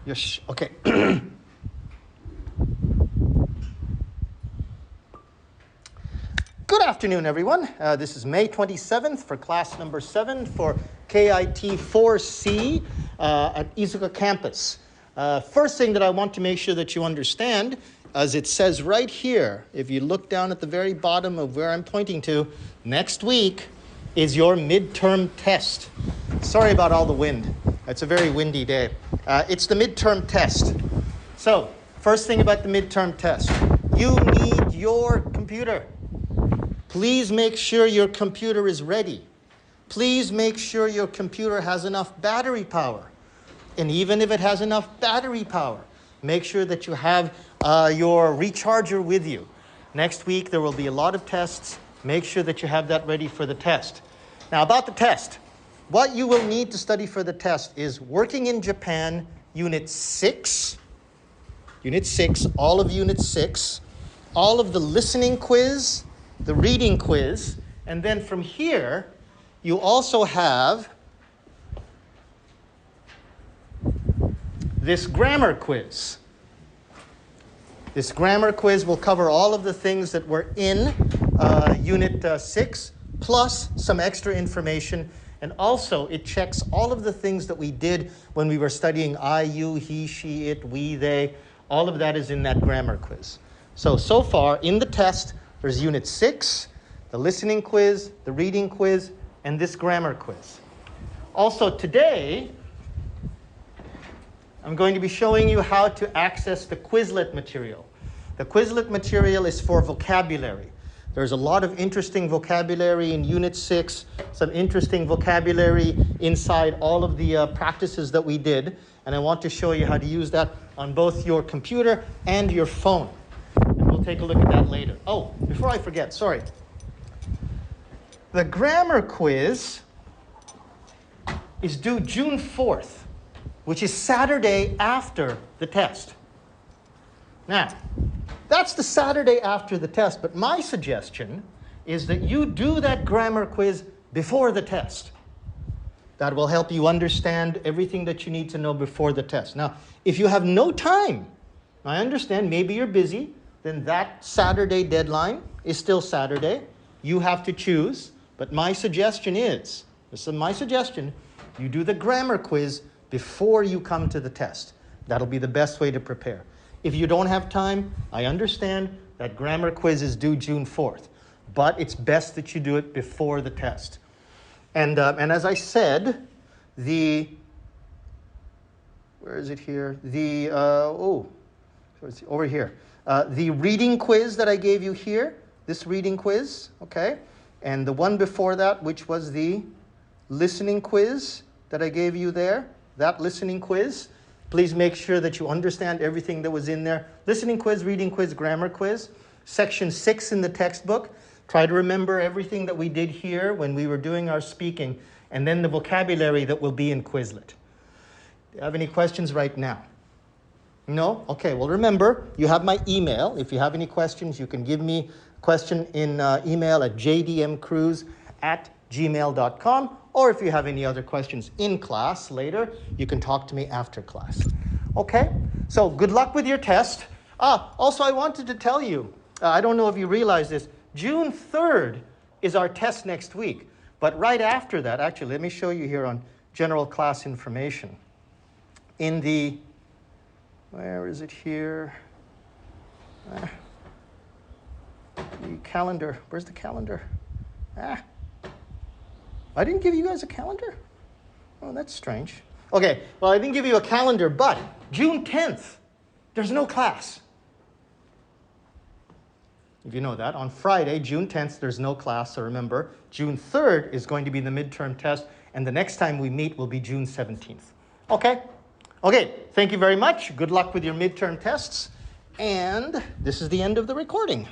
Yes. Okay. Good afternoon, everyone. This is May 27th for class number 7 for KIT 4C at Izuka campus. First thing that I want to make sure that you understand, as it says right here, if you look down at the very bottom of where I'm pointing to, next week is your midterm test. Sorry about all the wind. It's a very windy day. It's the midterm test. So, first thing about the midterm test, you need your computer. Please make sure your computer is ready. Please make sure your computer has enough battery power. And even if it has enough battery power, make sure that you have your recharger with you. Next week, there will be a lot of tests. Make sure that you have that ready for the test. Now, about the test, what you will need to study for the test is Working in Japan, Unit 6. Unit 6, all of Unit 6. All of the listening quiz, the reading quiz, and then from here, you also have this grammar quiz. This grammar quiz will cover all of the things that were in Unit 6, plus some extra information, and also it checks all of the things that we did when we were studying I, you, he, she, it, we, they. All of that is in that grammar quiz. So far, in the test, there's Unit 6, the listening quiz, the reading quiz, and this grammar quiz. Also today, I'm going to be showing you how to access the Quizlet material. The Quizlet material is for vocabulary. There's a lot of interesting vocabulary in Unit 6, some interesting vocabulary inside all of the practices that we did, and I want to show you how to use that on both your computer and your phone. We'll take a look at that later. Oh, before I forget, sorry. The grammar quiz is due June 4th, which is Saturday after the test. Now, that's the Saturday after the test, but my suggestion is that you do that grammar quiz before the test. That will help you understand everything that you need to know before the test. Now, if you have no time, I understand maybe you're busy, then that Saturday deadline is still Saturday. You have to choose. But my suggestion is, this is my suggestion, you do the grammar quiz before you come to the test. That'll be the best way to prepare. If you don't have time, I understand that grammar quiz is due June 4th. But it's best that you do it before the test. And as I said, where is it here? Over here. The reading quiz that I gave you here, this reading quiz, okay? And the one before that, which was the listening quiz that I gave you there, that listening quiz. Please make sure that you understand everything that was in there. Listening quiz, reading quiz, grammar quiz. Section 6 in the textbook. Try to remember everything that we did here when we were doing our speaking, and then the vocabulary that will be in Quizlet. Do you have any questions right now? No? Okay, well remember, you have my email. If you have any questions, you can give me a question in email at jdmcruz@gmail.com, or if you have any other questions in class later, you can talk to me after class. Okay, so good luck with your test. Also I wanted to tell you, I don't know if you realize this, June 3rd is our test next week. But right after that, actually, let me show you here on general class information. In the where is it here? The calendar. Where's the calendar? I didn't give you guys a calendar? Oh, that's strange. Okay, well, I didn't give you a calendar, but June 10th, there's no class. If you know that, on Friday, June 10th, there's no class. So remember, June 3rd is going to be the midterm test, and the next time we meet will be June 17th. Okay? Okay, thank you very much. Good luck with your midterm tests. And this is the end of the recording.